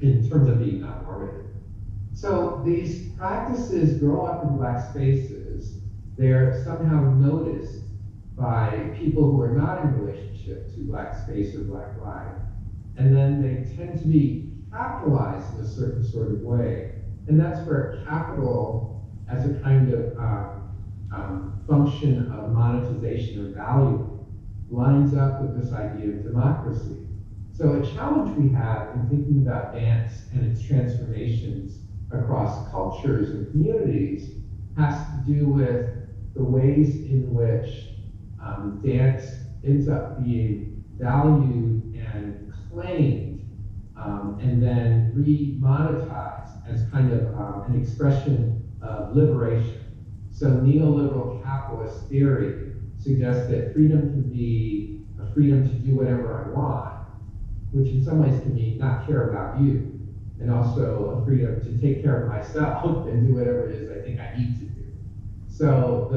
in terms of being non-normative. So these practices grow up in Black spaces. They're somehow noticed by people who are not in relationship to Black space or Black life. And then they tend to be capitalized in a certain sort of way. And that's where capital, as a kind of function of monetization or value, lines up with this idea of democracy. So a challenge we have in thinking about dance and its transformations across cultures and communities has to do with the ways in which dance ends up being valued and claimed and then re-monetized as kind of an expression of liberation. So neoliberal capitalist theory suggests that freedom can be a freedom to do whatever I want, which in some ways can mean not care about you, and also a freedom to take care of myself and do whatever it is I think I need to do. So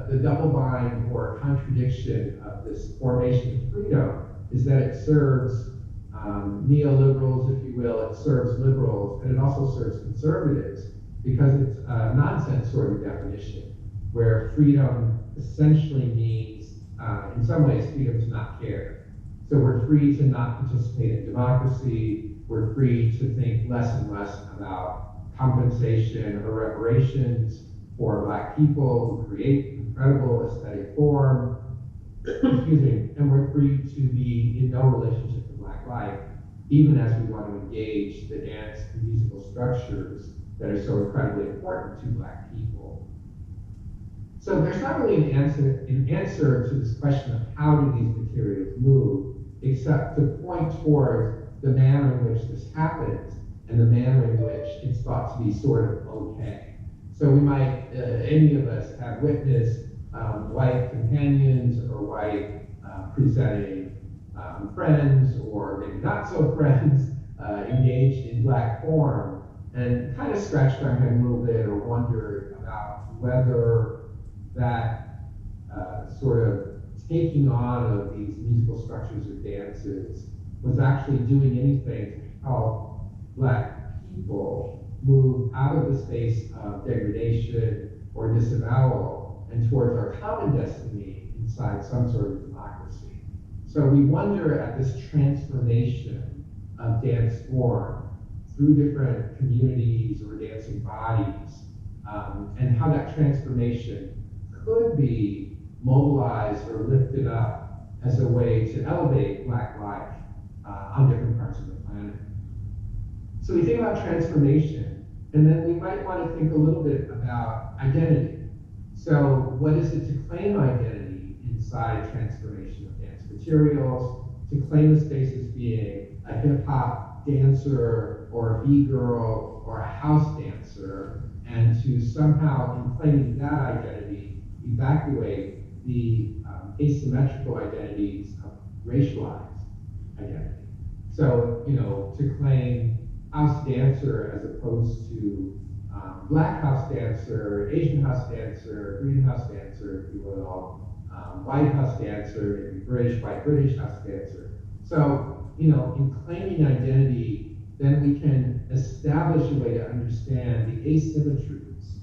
the double bind or contradiction of this formation of freedom is that it serves neoliberals, if you will, it serves liberals, and it also serves conservatives, because it's a nonsense sort of definition, where freedom essentially means, in some ways, freedom to not care. So we're free to not participate in democracy, we're free to think less and less about compensation or reparations for Black people who create incredible aesthetic form, excuse me, and we're free to be in no relationship to Black life, even as we want to engage the dance and musical structures that are so incredibly important to Black people. So there's not really an answer to this question of how do these materials move, except to point towards the manner in which this happens and the manner in which it's thought to be sort of okay. So we might, any of us, have witnessed white companions or white presenting friends, or maybe not so friends, engaged in Black form, and kind of scratched our head a little bit or wondered about whether that sort of taking on of these musical structures or dances was actually doing anything to help Black people move out of the space of degradation or disavowal and towards our common destiny inside some sort of democracy. So we wonder at this transformation of dance form through different communities or dancing bodies, and how that transformation could be mobilized or lifted up as a way to elevate Black life on different parts of the planet. So we think about transformation, and then we might want to think a little bit about identity. So what is it to claim identity inside transformation of dance materials, to claim a space as being a hip-hop dancer or a B-girl or a house dancer, and to somehow, in claiming that identity, evacuate the asymmetrical identities of racialized identity. So, to claim house dancer as opposed to Black house dancer, Asian house dancer, green house dancer, if you will, white house dancer, maybe British, white British house dancer. So, in claiming identity, then we can establish a way to understand the asymmetries.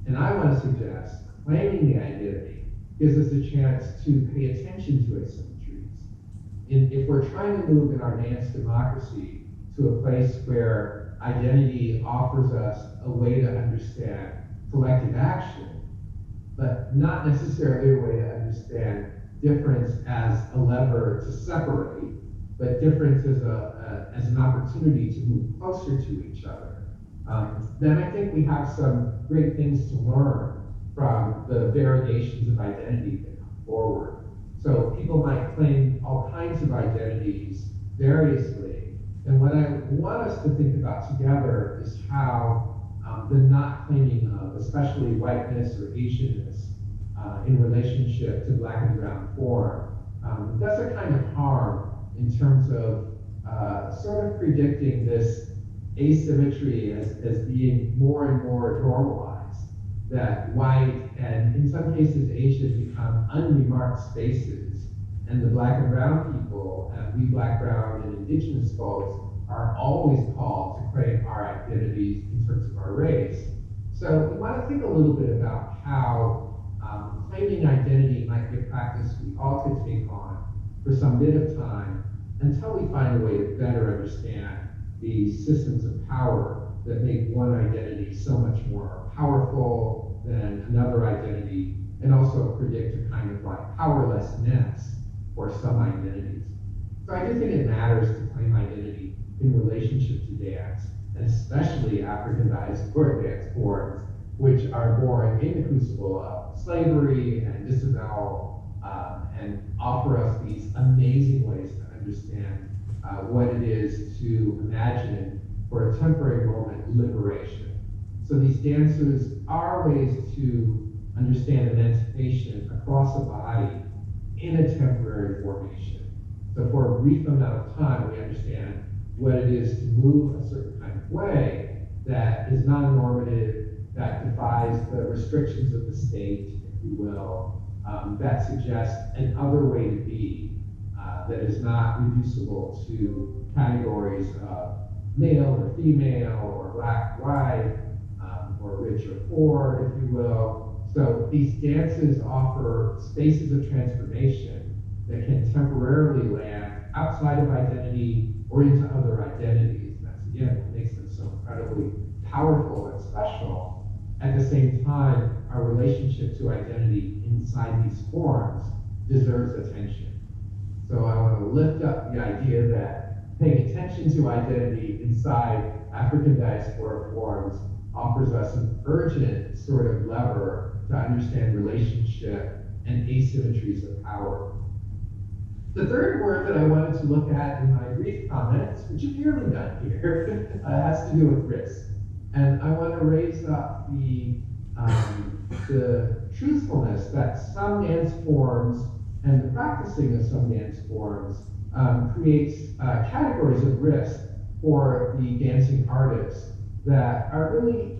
And I want to suggest claiming the identity gives us a chance to pay attention to asymmetries. If we're trying to move in our dance democracy to a place where identity offers us a way to understand collective action, but not necessarily a way to understand difference as a lever to separate, but difference as an opportunity to move closer to each other, then I think we have some great things to learn from the variations of identity that come forward. So people might claim all kinds of identities variously, and what I want us to think about together is how the not claiming of, especially whiteness or Asianness, in relationship to Black and brown form, does a kind of harm in terms of sort of predicting this asymmetry as being more and more normalized, that white and in some cases Asian become unremarked spaces, and the Black and brown people, and we Black, brown, and indigenous folks are always called identities in terms of our race. So we want to think a little bit about how claiming identity might be a practice we all could take on for some bit of time until we find a way to better understand the systems of power that make one identity so much more powerful than another identity, and also predict a kind of like powerlessness for some identities. So I do think it matters to claim identity in relationship to dance, and especially African diasporic dance forms, which are born in the crucible of slavery and disavowal, and offer us these amazing ways to understand what it is to imagine, for a temporary moment, liberation. So these dances are ways to understand emancipation across a body in a temporary formation. So for a brief amount of time, we understand what it is to move a certain kind of way that is non-normative, that defies the restrictions of the state, if you will, that suggests an other way to be that is not reducible to categories of male or female, or black, white, or rich or poor, if you will. So these dances offer spaces of transformation that can temporarily land outside of identity or into other identities. That's again what makes them so incredibly powerful and special. At the same time, our relationship to identity inside these forms deserves attention. So I want to lift up the idea that paying attention to identity inside African diaspora forms offers us an urgent sort of lever to understand relationship and asymmetries of power. The third word that I wanted to look at in my brief comments, which is nearly done here, has to do with risk. And I want to raise up the truthfulness that some dance forms and the practicing of some dance forms creates categories of risk for the dancing artists that are really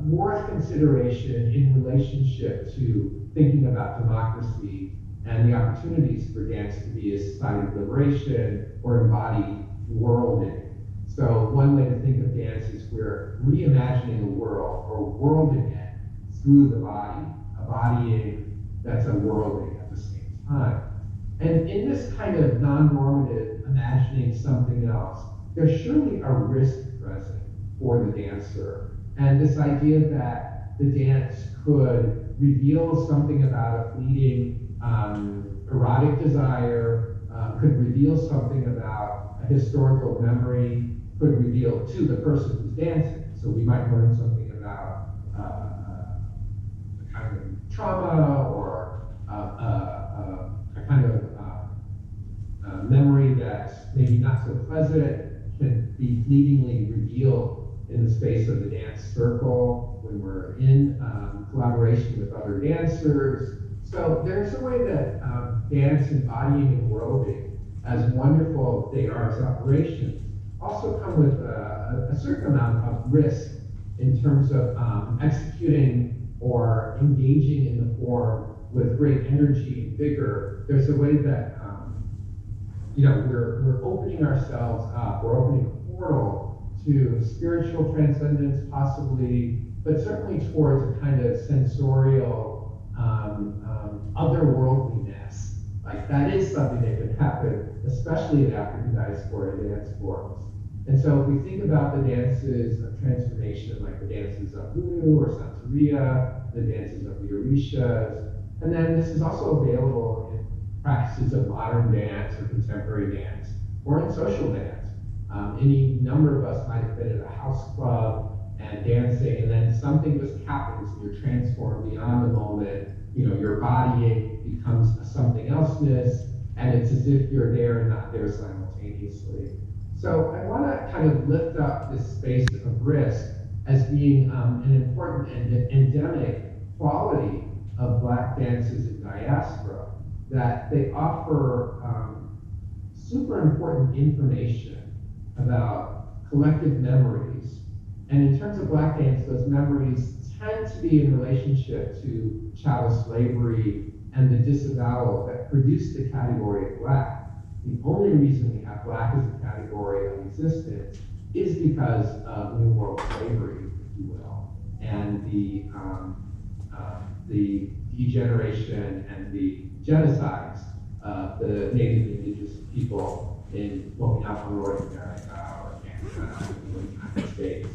worth consideration in relationship to thinking about democracy and the opportunities for dance to be a site of liberation or embodied worlding. So one way to think of dance is we're reimagining the world or worlding it through the body, a bodying that's a worlding at the same time. And in this kind of non-normative imagining something else, there's surely a risk present for the dancer. And this idea that the dance could reveal something about a fleeting erotic desire, could reveal something about a historical memory, could reveal to the person who's dancing. So we might learn something about a kind of trauma or a kind of memory that's maybe not so pleasant, can be fleetingly revealed in the space of the dance circle when we're in collaboration with other dancers. So there's a way that dance embodying and worlding, as wonderful they are as operations, also come with a certain amount of risk in terms of executing or engaging in the form with great energy and vigor. There's a way that we're opening ourselves up, we're opening a portal to spiritual transcendence possibly, but certainly towards a kind of sensorial otherworldliness. Like that is something that could happen, especially in African diaspora dance forms. And so if we think about the dances of transformation, like the dances of Voodoo or Santeria, the dances of the Orishas, and then this is also available in practices of modern dance or contemporary dance, or in social dance. Any number of us might have been at a house club and dancing, and then something just happens and you're transformed beyond the moment. Your body becomes a something elseness, and it's as if you're there and not there simultaneously. So I want to kind of lift up this space of risk as being an important and endemic quality of Black dances in diaspora, that they offer super important information about collective memories. And in terms of Black dance, those memories tend to be in relationship to chattel slavery and the disavowal that produced the category of Black. The only reason we have Black as a category of existence is because of New World slavery, if you will, and the degeneration and the genocides of the native indigenous people in what we now call North America or Canada, the United States,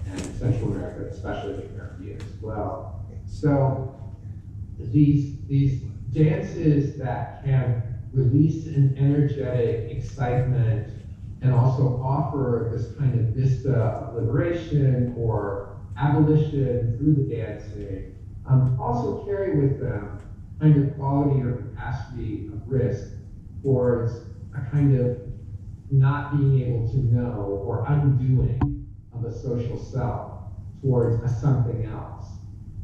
and Central America, especially the Caribbean as well. So these dances that can release an energetic excitement and also offer this kind of vista of liberation or abolition through the dancing, also carry with them kind of quality or capacity of risk towards a kind of not being able to know or undoing of a social self towards a something else.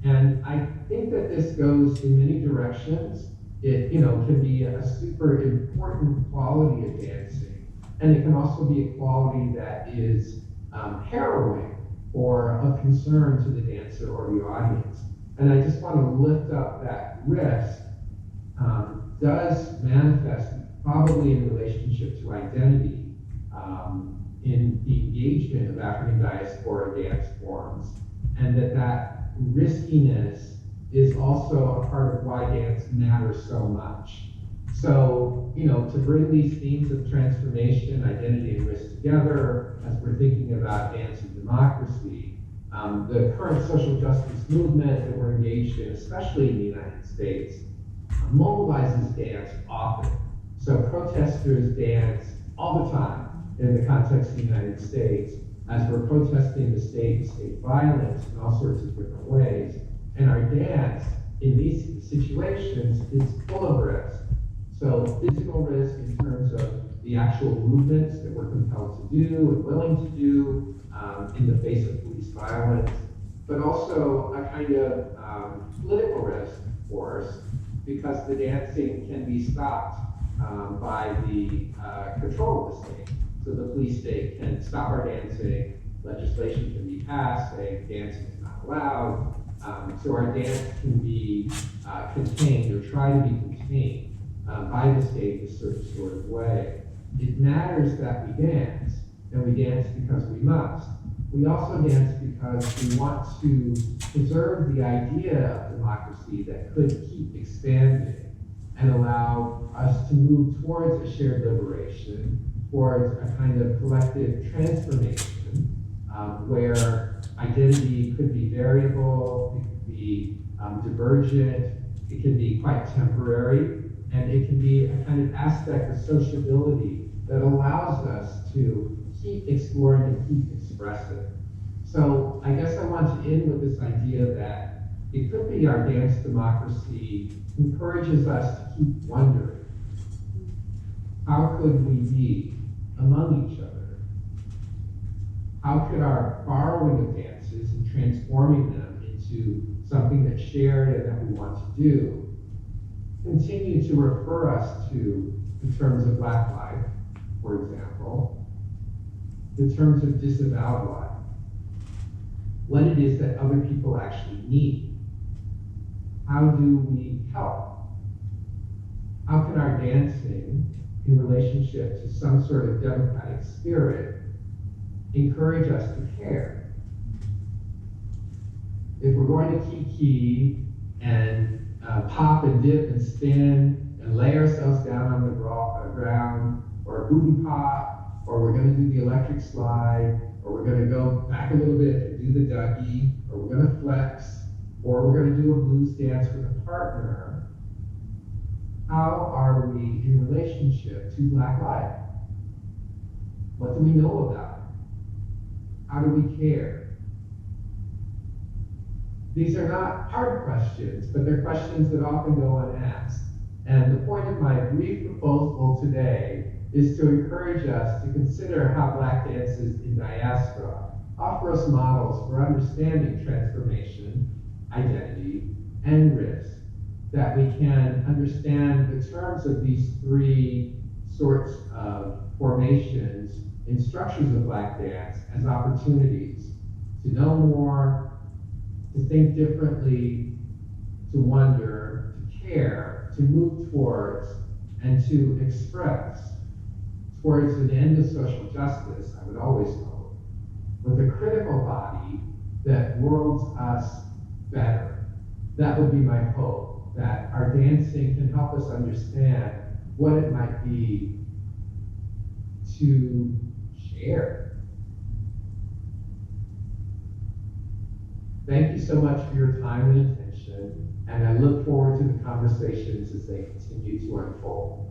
And I think that this goes in many directions. It, can be a super important quality of dancing, and it can also be a quality that is harrowing or of concern to the dancer or the audience. And I just want to lift up that risk does manifest probably in relationship to identity in the engagement of African diaspora dance forms, and that riskiness is also a part of why dance matters so much. So, to bring these themes of transformation, identity, and risk together as we're thinking about dance and democracy, the current social justice movement that we're engaged in, especially in the United States, mobilizes dance often. So protesters dance all the time in the context of the United States as we're protesting the state violence in all sorts of different ways. And our dance in these situations is full of risk. So physical risk in terms of the actual movements that we're compelled to do and willing to do in the face of police violence, but also a kind of political risk, of course, because the dancing can be stopped by the control of the state. So the police state can stop our dancing, legislation can be passed saying dancing is not allowed. So our dance can be contained or try to be contained by the state in a certain sort of way. It matters that we dance, and we dance because we must. We also dance because we want to preserve the idea of democracy that could keep expanding and allow us to move towards a shared liberation, towards a kind of collective transformation where identity could be variable, it could be divergent, it can be quite temporary, and it can be a kind of aspect of sociability that allows us to keep exploring and keep expressing. So I guess I want to end with this idea that it could be our dance democracy encourages us to keep wondering. How could we be among each other? How could our borrowing of dances and transforming them into something that's shared and that we want to do continue to refer us to, in terms of Black life, for example, in terms of disavowed life, what it is that other people actually need? How do we help? How can our dancing in relationship to some sort of democratic spirit encourage us to care? If we're going to kiki and pop and dip and spin and lay ourselves down on the ground, or booty pop, or we're going to do the electric slide, or we're going to go back a little bit and do the Dougie, or we're going to flex, or we're going to do a blues dance with a partner, how are we in relationship to Black life? What do we know about it? How do we care? These are not hard questions, but they're questions that often go unasked. And the point of my brief proposal today is to encourage us to consider how Black dances in diaspora offer us models for understanding transformation, identity, and risk, that we can understand the terms of these three sorts of formations and structures of Black dance as opportunities to know more, to think differently, to wonder, to care, to move towards, and to express towards an end of social justice, I would always hope, with a critical body that worlds us better. That would be my hope, that our dancing can help us understand what it might be to share. Thank you so much for your time and attention, and I look forward to the conversations as they continue to unfold.